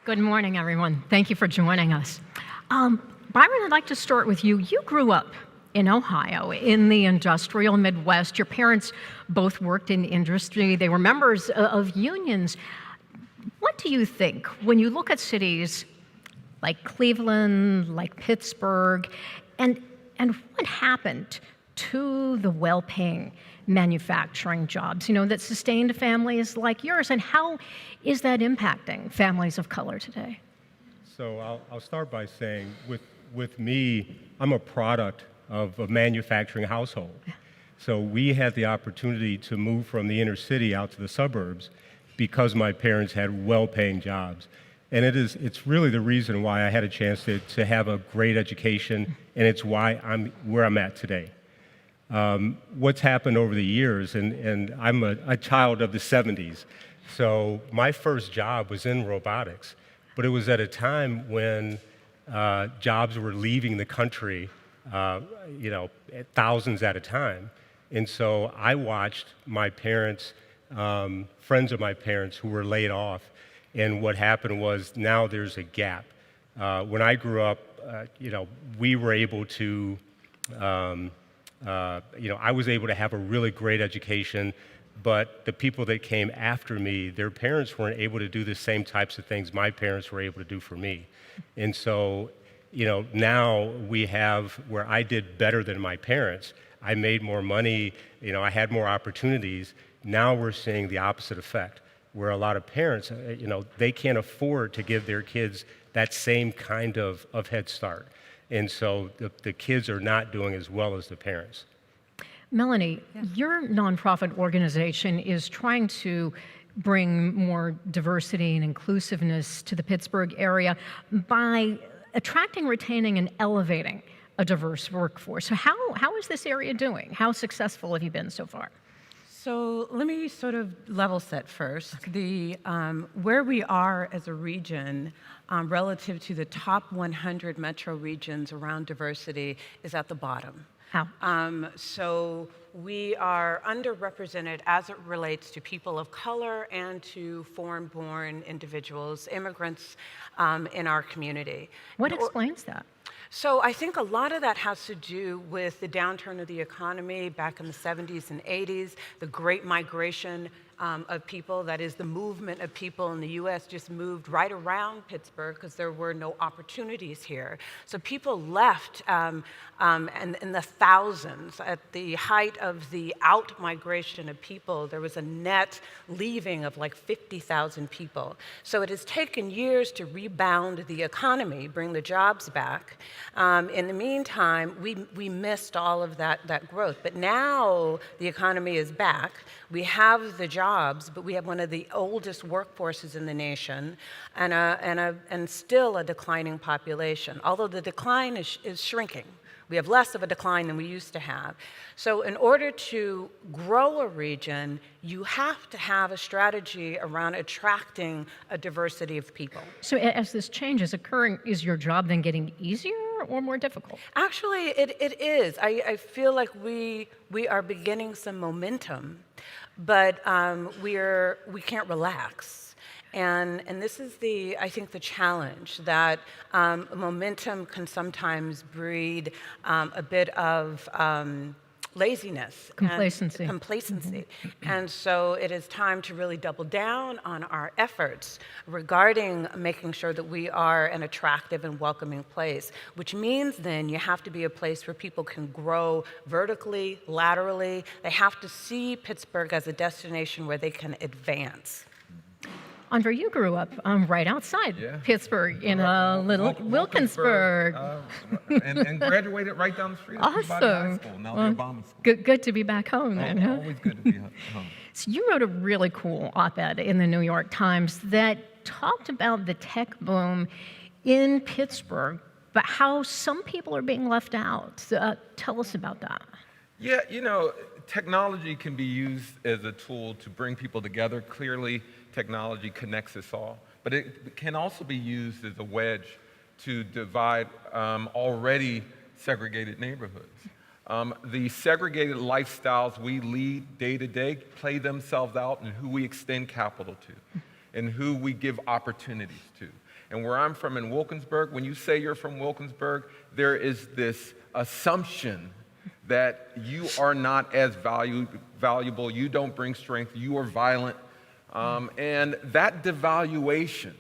Good morning, everyone. Thank you for joining us. Byron, I'd like to start with you. You grew up in Ohio, in the industrial Midwest. Your parents both worked in industry. They were members of unions. What do you think when you look at cities like Cleveland, like Pittsburgh, and what happened to the well-paying manufacturing jobs, that sustained families like yours, and how is that impacting families of color today? So I'll start by saying, with me, I'm a product of a manufacturing household. So we had the opportunity to move from the inner city out to the suburbs because my parents had well-paying jobs. And it's really the reason why I had a chance to have a great education, and it's why I'm where I'm at today. What's happened over the years, and I'm a child of the 70s, so my first job was in robotics, but it was at a time when jobs were leaving the country, thousands at a time. And so I watched my parents, friends of my parents who were laid off, and what happened was now there's a gap. When I grew up, we were able to I was able to have a really great education, but the people that came after me, their parents weren't able to do the same types of things my parents were able to do for me. And so, now we have where I did better than my parents. I made more money, I had more opportunities. Now we're seeing the opposite effect, where a lot of parents, they can't afford to give their kids that same kind of head start. And so the kids are not doing as well as the parents. Melanie, your nonprofit organization is trying to bring more diversity and inclusiveness to the Pittsburgh area by attracting, retaining, and elevating a diverse workforce. So how is this area doing? How successful have you been so far? So let me sort of level set first. Okay. Where we are as a region relative to the top 100 metro regions around diversity is at the bottom. How? So we are underrepresented as it relates to people of color and to foreign-born individuals, immigrants in our community. What explains that? So I think a lot of that has to do with the downturn of the economy back in the 70s and 80s, the great migration of people, that is the movement of people in the US just moved right around Pittsburgh because there were no opportunities here. So people left in the thousands. At the height of the out-migration of people, there was a net leaving of like 50,000 people. So it has taken years to rebound the economy, bring the jobs back. In the meantime, we missed all of that growth. But now the economy is back. We have the jobs, but we have one of the oldest workforces in the nation and still a declining population, although the decline is shrinking. We have less of a decline than we used to have. So in order to grow a region, you have to have a strategy around attracting a diversity of people. So as this change is occurring, is your job then getting easier or more difficult? Actually, it is. I feel like we are beginning some momentum, but we can't relax. And this is I think the challenge, that momentum can sometimes breed a bit of laziness. Complacency. And complacency. And so it is time to really double down on our efforts regarding making sure that we are an attractive and welcoming place, which means then you have to be a place where people can grow vertically, laterally. They have to see Pittsburgh as a destination where they can advance. Andre, you grew up right outside Pittsburgh in a little Wilkinsburg. And graduated right down the street at Peabody High School, now the Obama School. Good to be back home then, huh? Always good to be home. So you wrote a really cool op-ed in the New York Times that talked about the tech boom in Pittsburgh, but how some people are being left out. Tell us about that. Yeah, technology can be used as a tool to bring people together. Clearly, technology connects us all, but it can also be used as a wedge to divide already segregated neighborhoods. The segregated lifestyles we lead day to day play themselves out in who we extend capital to and who we give opportunities to. And where I'm from in Wilkinsburg, when you say you're from Wilkinsburg, there is this assumption that you are not as valuable, you don't bring strength, you are violent. And that devaluation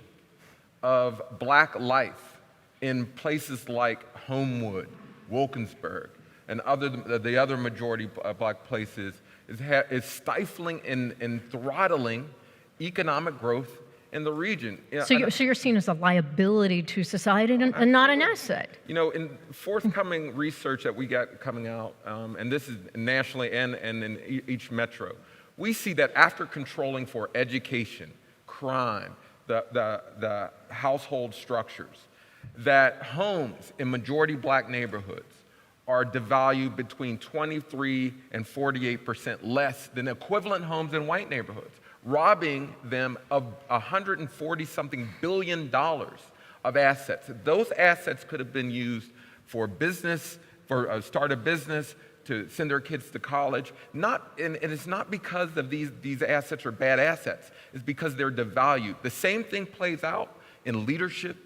of black life in places like Homewood, Wilkinsburg, and the other majority black places is stifling and throttling economic growth in the region. So you're seen as a liability to society and not an asset. You know, in forthcoming research that we got coming out, and this is nationally and in each metro, we see that after controlling for education, crime, the household structures, that homes in majority black neighborhoods are devalued between 23 and 48% less than equivalent homes in white neighborhoods, robbing them of $140-something billion of assets. Those assets could have been used for business, for start a business, to send their kids to college. And it's not because of these assets are bad assets. It's because they're devalued. The same thing plays out in leadership,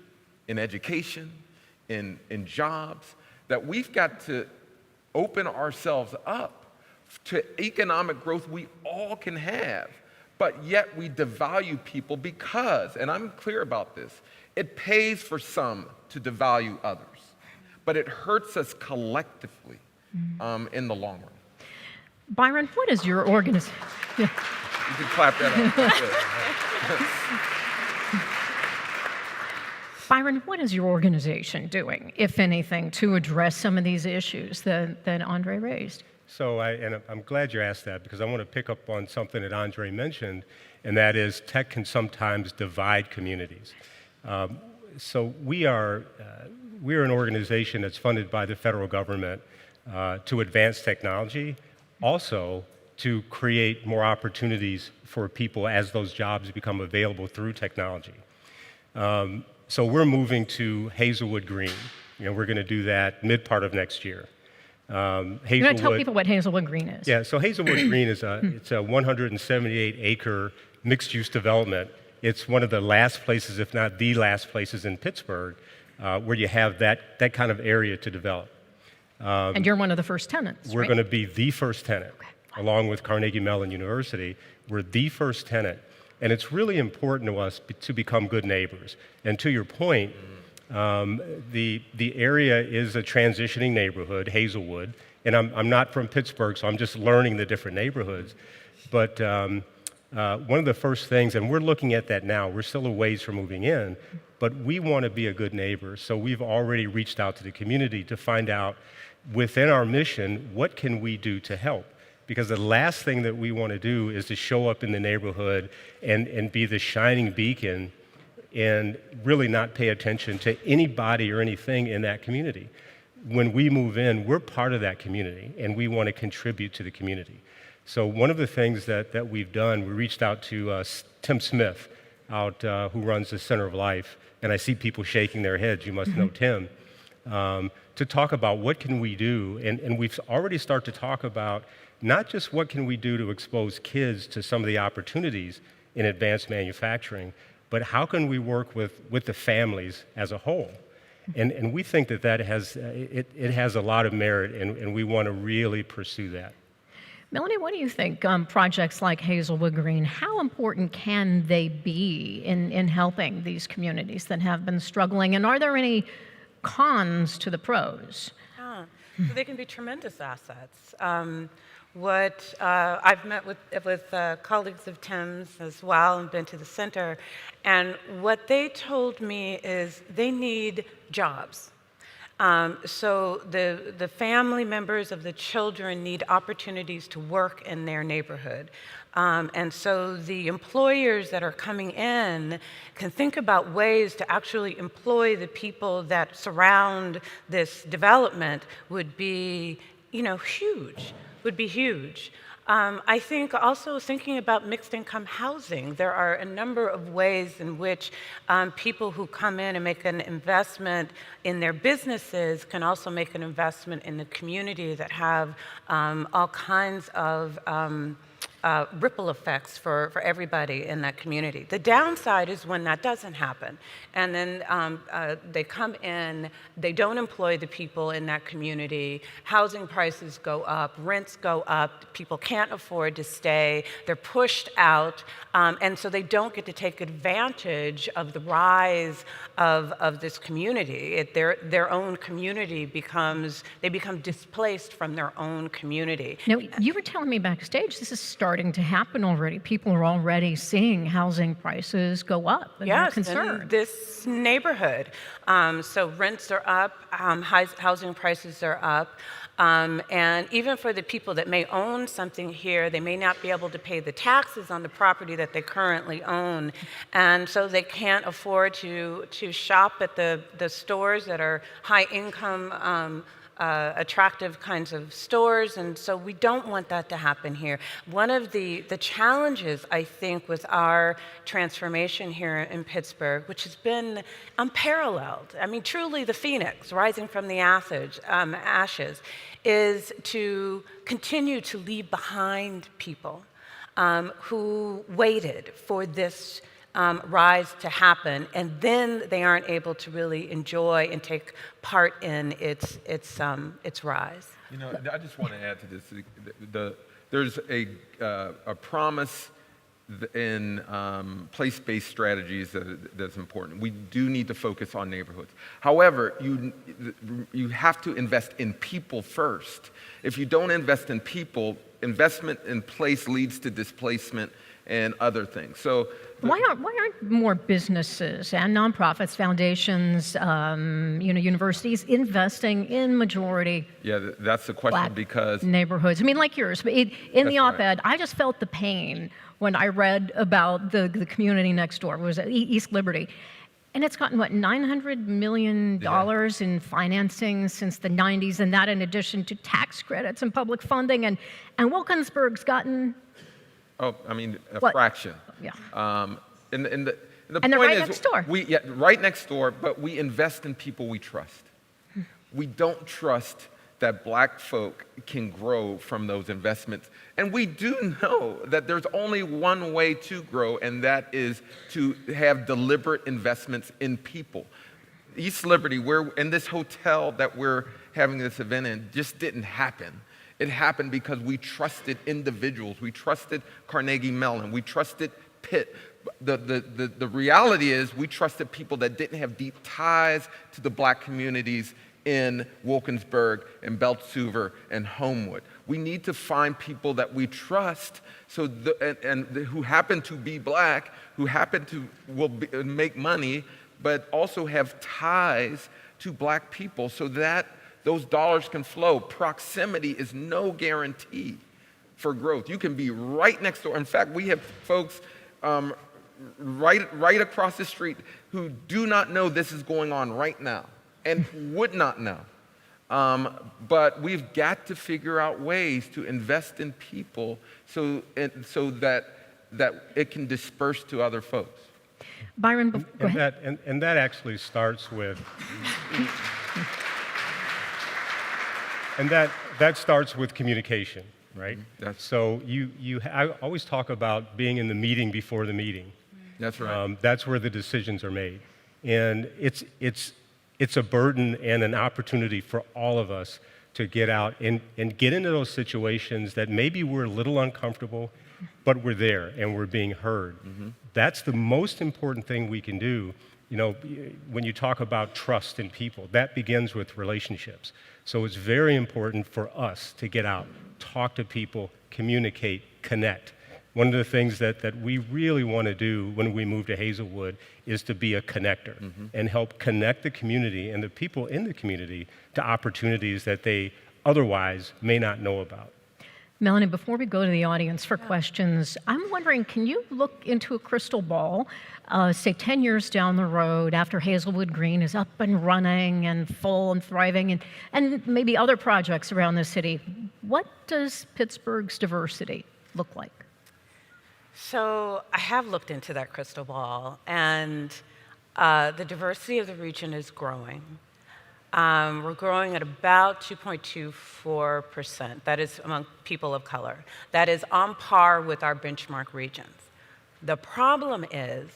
in education, in jobs, that we've got to open ourselves up to economic growth we all can have, but yet we devalue people because, and I'm clear about this, it pays for some to devalue others, but it hurts us collectively in the long run. Byron, what is your organization? You can clap that up. Byron, what is your organization doing, if anything, to address some of these issues that Andre raised? So I'm glad you asked that, because I want to pick up on something that Andre mentioned, and that is tech can sometimes divide communities. So we're an organization that's funded by the federal government to advance technology, also to create more opportunities for people as those jobs become available through technology. So we're moving to Hazelwood Green. We're going to do that mid-part of next year. You're going to tell people what Hazelwood Green is. Yeah, so Hazelwood Green is it's a 178-acre mixed-use development. It's one of the last places, if not the last places in Pittsburgh, where you have that kind of area to develop. And you're one of the first tenants, We're right? going to be the first tenant, along with Carnegie Mellon University. We're the first tenant. And it's really important to us to become good neighbors. And to your point, the area is a transitioning neighborhood, Hazelwood. And I'm not from Pittsburgh, so I'm just learning the different neighborhoods. But one of the first things, and we're looking at that now, we're still a ways from moving in, but we want to be a good neighbor. So we've already reached out to the community to find out, within our mission, what can we do to help? Because the last thing that we want to do is to show up in the neighborhood and be the shining beacon and really not pay attention to anybody or anything in that community. When we move in, we're part of that community, and we want to contribute to the community. So one of the things that we've done, we reached out to Tim Smith, who runs the Center of Life, and I see people shaking their heads, you must know Tim, to talk about what can we do, and we've already started to talk about not just what can we do to expose kids to some of the opportunities in advanced manufacturing, but how can we work with the families as a whole? And we think that has a lot of merit, and we want to really pursue that. Melanie, what do you think? Projects like Hazelwood Green, how important can they be in helping these communities that have been struggling? And are there any cons to the pros? So they can be tremendous assets. I've met with colleagues of Tim's as well and been to the center, and what they told me is they need jobs. So the family members of the children need opportunities to work in their neighborhood. And so the employers that are coming in can think about ways to actually employ the people that surround this development would be, huge. I think also thinking about mixed income housing, there are a number of ways in which people who come in and make an investment in their businesses can also make an investment in the community that have all kinds of ripple effects for everybody in that community. The downside is when that doesn't happen. And then they come in, they don't employ the people in that community, housing prices go up, rents go up, people can't afford to stay, they're pushed out, and so they don't get to take advantage of the rise of this community. Their own community they become displaced from their own community. Now, you were telling me backstage this is starting to happen already. People are already seeing housing prices go up, and they're Yes, concerned. in this neighborhood. So rents are up, housing prices are up, and even for the people that may own something here, they may not be able to pay the taxes on the property that they currently own, and so they can't afford to shop at the stores that are high income, attractive kinds of stores, and so we don't want that to happen here. One of the challenges, I think, with our transformation here in Pittsburgh, which has been unparalleled, I mean, truly the phoenix rising from the ashes, is to continue to leave behind people who waited for this rise to happen, and then they aren't able to really enjoy and take part in its rise. You know, I just want to add to this. There's a promise in place-based strategies that's important. We do need to focus on neighborhoods. However, you have to invest in people first. If you don't invest in people, investment in place leads to displacement and other things. So Why aren't more businesses and nonprofits, foundations, universities investing in majority yeah, that's the question Black because neighborhoods? I mean, like yours. But in That's the right. op-ed, I just felt the pain when I read about the community next door. It was East Liberty. And it's gotten, what, $900 million in financing since the 90s, and that in addition to tax credits and public funding. And Wilkinsburg's gotten... a What? fraction. Yeah. And the And they're point right is, next door. right next door, but we invest in people we trust. We don't trust that Black folk can grow from those investments. And we do know that there's only one way to grow, and that is to have deliberate investments in people. East Liberty, in this hotel that we're having this event in, just didn't happen. It happened because we trusted individuals. We trusted Carnegie Mellon. We trusted Pitt. The reality is we trusted people that didn't have deep ties to the Black communities in Wilkinsburg and Beltsuver and Homewood. We need to find people that we trust who happen to be Black, who happen to make money, but also have ties to Black people so that those dollars can flow. Proximity is no guarantee for growth. You can be right next door. In fact, we have folks right across the street who do not know this is going on right now and would not know. But we've got to figure out ways to invest in people so that it can disperse to other folks. Byron, go ahead. And that actually starts with, and that starts with communication, right? So I always talk about being in the meeting before the meeting. That's right. That's where the decisions are made, and it's a burden and an opportunity for all of us to get out and get into those situations that maybe we're a little uncomfortable, but we're there and we're being heard. Mm-hmm. That's the most important thing we can do. You know, when you talk about trust in people, that begins with relationships. So it's very important for us to get out, talk to people, communicate, connect. One of the things that we really want to do when we move to Hazelwood is to be a connector and help connect the community and the people in the community to opportunities that they otherwise may not know about. Melanie, before we go to the audience for questions, I'm wondering, can you look into a crystal ball, say 10 years down the road after Hazelwood Green is up and running and full and thriving and maybe other projects around the city, what does Pittsburgh's diversity look like? So I have looked into that crystal ball, and the diversity of the region is growing. We're growing at about 2.24%. That is among people of color. That is on par with our benchmark regions. The problem is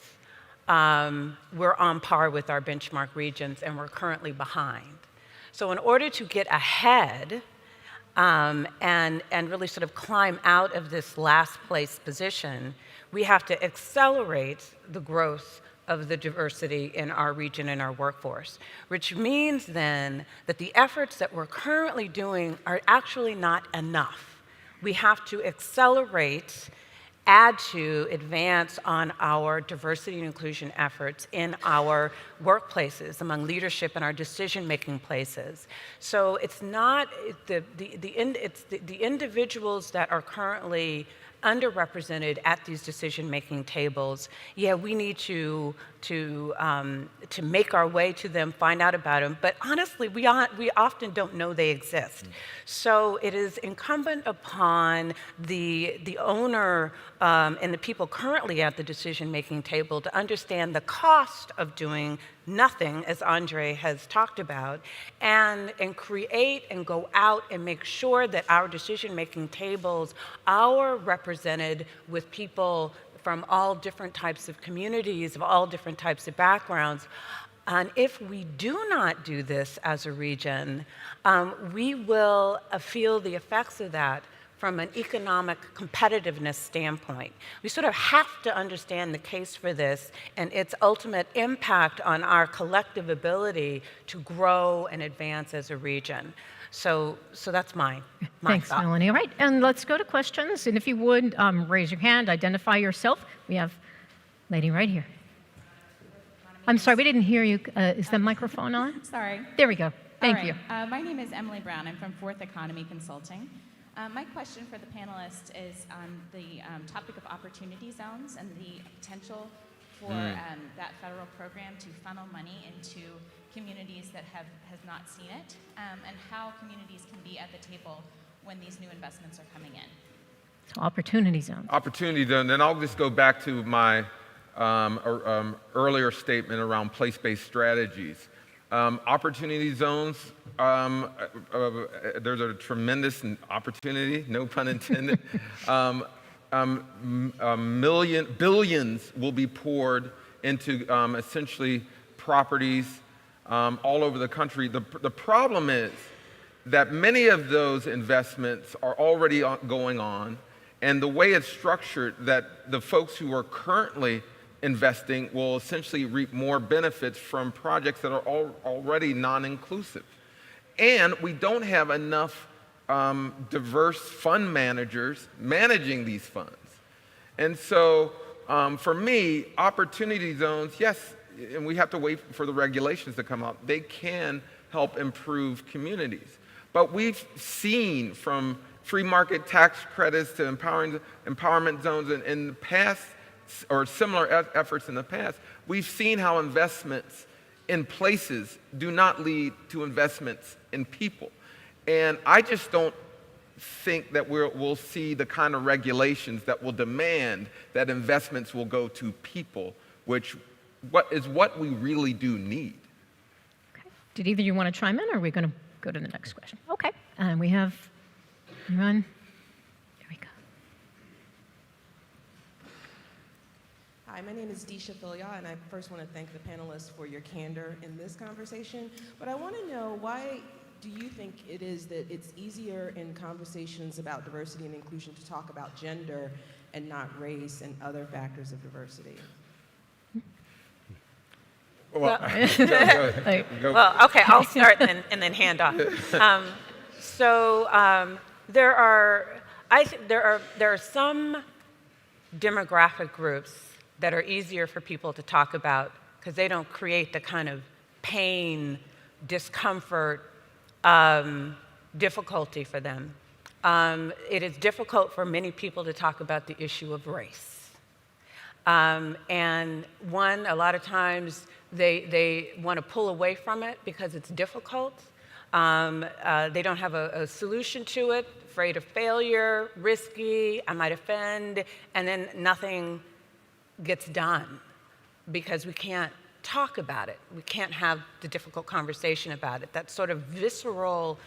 we're on par with our benchmark regions and we're currently behind. So in order to get ahead and really sort of climb out of this last place position, we have to accelerate the growth of the diversity in our region and our workforce, which means then that the efforts that we're currently doing are actually not enough. We have to accelerate, add to, advance on our diversity and inclusion efforts in our workplaces, among leadership in our decision-making places. So it's not it's the individuals that are currently underrepresented at these decision-making tables. Yeah, we need to make our way to them, find out about them, but honestly, we often don't know they exist. So it is incumbent upon the owner and the people currently at the decision-making table to understand the cost of doing nothing, as Andre has talked about, and create and go out and make sure that our decision-making tables are represented with people from all different types of communities, of all different types of backgrounds. And if we do not do this as a region, we will feel the effects of that from an economic competitiveness standpoint. We sort of have to understand the case for this and its ultimate impact on our collective ability to grow and advance as a region. So that's my Thanks, thought. Melanie. All right, and let's go to questions. And if you would, raise your hand, identify yourself. We have lady right here. I'm sorry, we didn't hear you. Is the microphone on? Sorry. There we go. Thank All you. right. My name is Emily Brown. I'm from Fourth Economy Consulting. My question for the panelists is on the topic of opportunity zones and the potential for that federal program to funnel money into communities that have not seen it, and how communities can be at the table when these new investments are coming in. So opportunity zones. Opportunity zone, then I'll just go back to my earlier statement around place-based strategies. Opportunity zones, there's a tremendous opportunity, no pun intended. Billions will be poured into essentially properties all over the country. The problem is that many of those investments are already going on, and the way it's structured, that the folks who are currently investing will essentially reap more benefits from projects that are already non-inclusive. And we don't have enough diverse fund managers managing these funds. And so for me, opportunity zones, yes, and we have to wait for the regulations to come out, they can help improve communities. But we've seen from free market tax credits to empowerment zones in the past, or similar efforts in the past, we've seen how investments in places do not lead to investments in people. And I just don't think that we'll see the kind of regulations that will demand that investments will go to people, which is what we really do need. Okay. Did either of you want to chime in, or are we going to go to the next question? Okay, and we have Run. There we go. Hi, my name is Disha Filya, and I first want to thank the panelists for your candor in this conversation. But I want to know, why do you think it is that it's easier in conversations about diversity and inclusion to talk about gender and not race and other factors of diversity? Well, Well, okay, I'll start and then hand off. There are some demographic groups that are easier for people to talk about because they don't create the kind of pain, discomfort, difficulty for them. It is difficult for many people to talk about the issue of race. And a lot of times they want to pull away from it because it's difficult. They don't have a solution to it, afraid of failure, risky, I might offend, and then nothing gets done because we can't talk about it. We can't have the difficult conversation about it. That sort of visceral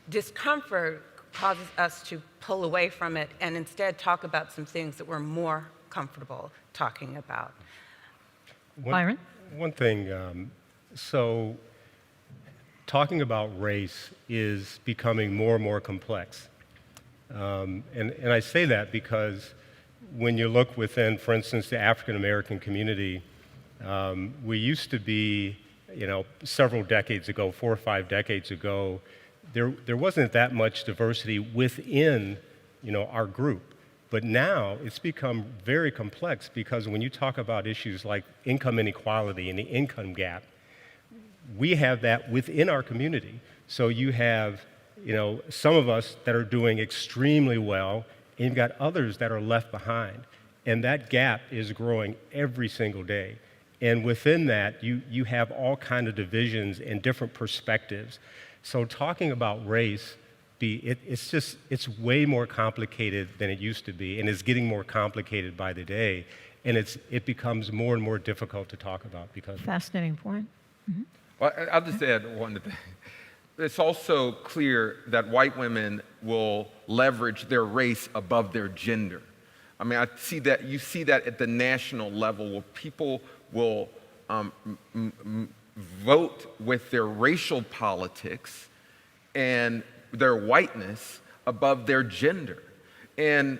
discomfort causes us to pull away from it and instead talk about some things that we're more comfortable talking about. Byron? One thing, so talking about race is becoming more and more complex. And I say that because when you look within, for instance, the African American community, we used to be, several decades ago, 4 or 5 decades ago, there wasn't that much diversity within, our group. But now it's become very complex because when you talk about issues like income inequality and the income gap, we have that within our community. So you have, some of us that are doing extremely well, and you've got others that are left behind. And that gap is growing every single day. And within that, you have all kinds of divisions and different perspectives. So talking about race, it's way more complicated than it used to be, and it's getting more complicated by the day. And it becomes more and more difficult to talk about because of it. Fascinating point. Well, I'll just add one thing. It's also clear that white women will leverage their race above their gender. I mean, you see that at the national level where people will vote with their racial politics and their whiteness above their gender. And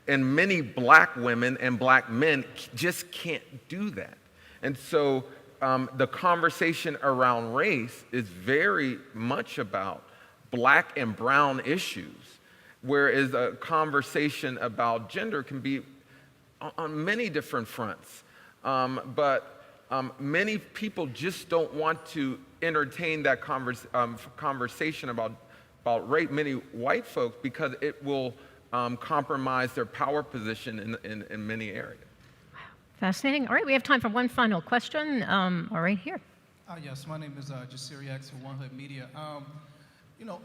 many black women and black men just can't do that. And so the conversation around race is very much about black and brown issues, whereas a conversation about gender can be on many different fronts. But many people just don't want to entertain that conversation about race, many white folks, because it will compromise their power position in many areas. Fascinating. All right, we have time for one final question. All right, here. Yes, my name is Jasiri X with One Hood Media. I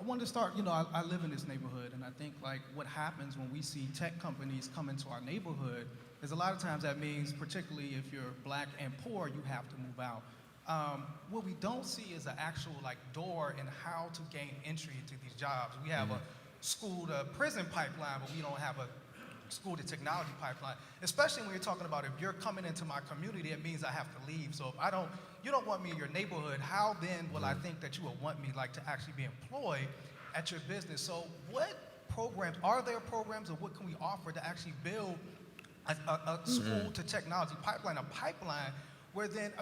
wanted to start, I live in this neighborhood, and I think like what happens when we see tech companies come into our neighborhood is a lot of times that means, particularly if you're black and poor, you have to move out. What we don't see is an actual door in how to gain entry into these jobs. We have a school to prison pipeline, but we don't have a school to technology pipeline, especially when you're talking about if you're coming into my community, it means I have to leave. So if you don't want me in your neighborhood, how then will I think that you will want me to actually be employed at your business? So what programs, are there programs, or what can we offer to actually build a school to technology pipeline, a pipeline where then,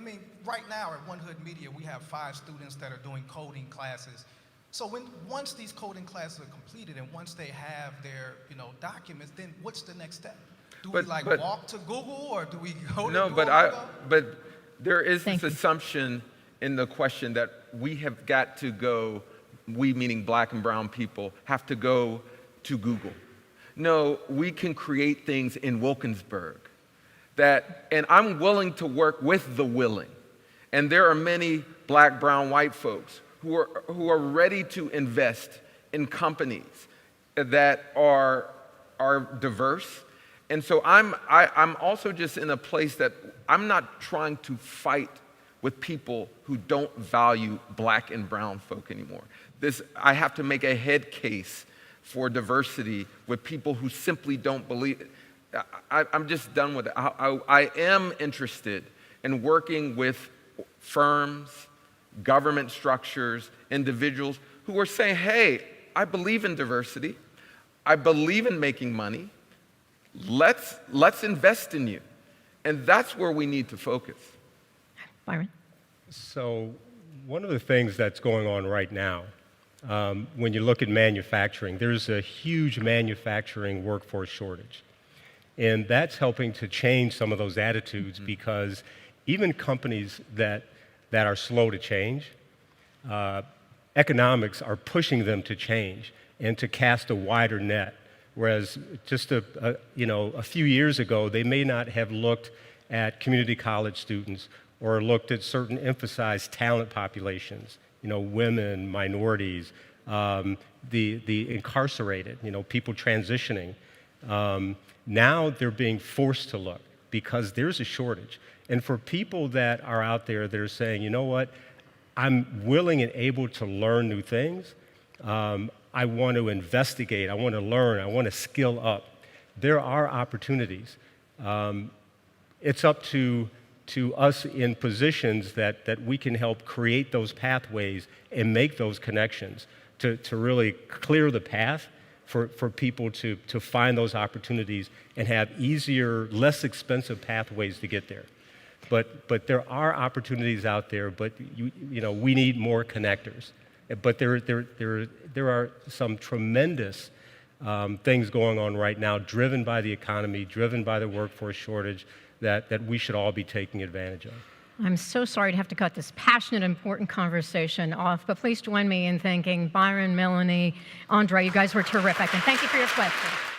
right now at One Hood Media, we have 5 students that are doing coding classes. So once these coding classes are completed and once they have their documents, then what's the next step? Do we walk to Google, or do we go to Google? But there is Thank this you. assumption in the question that we have got to go, we meaning black and brown people, have to go to Google. No, we can create things in Wilkinsburg. And I'm willing to work with the willing. And there are many black, brown, white folks who are ready to invest in companies that are diverse. And so I'm also just in a place that I'm not trying to fight with people who don't value black and brown folk anymore. I have to make a head case for diversity with people who simply don't believe it. I'm just done with it. I am interested in working with firms, government structures, individuals who are saying, hey, I believe in diversity. I believe in making money. Let's invest in you. And that's where we need to focus. Byron? So one of the things that's going on right now, when you look at manufacturing, there's a huge manufacturing workforce shortage. And that's helping to change some of those attitudes because even companies that are slow to change, economics are pushing them to change and to cast a wider net. Whereas just a few years ago, they may not have looked at community college students or looked at certain emphasized talent populations, women, minorities, the incarcerated, people transitioning. Now they're being forced to look because there's a shortage. And for people that are out there that are saying, you know what, I'm willing and able to learn new things, I want to investigate, I want to learn, I want to skill up, there are opportunities. It's up to us in positions that we can help create those pathways and make those connections to really clear the path for people to find those opportunities and have easier, less expensive pathways to get there. But there are opportunities out there, but you know, we need more connectors. But there are some tremendous things going on right now, driven by the economy, driven by the workforce shortage, that we should all be taking advantage of. I'm so sorry to have to cut this passionate, important conversation off, but please join me in thanking Byron, Melanie, Andre. You guys were terrific, and thank you for your questions.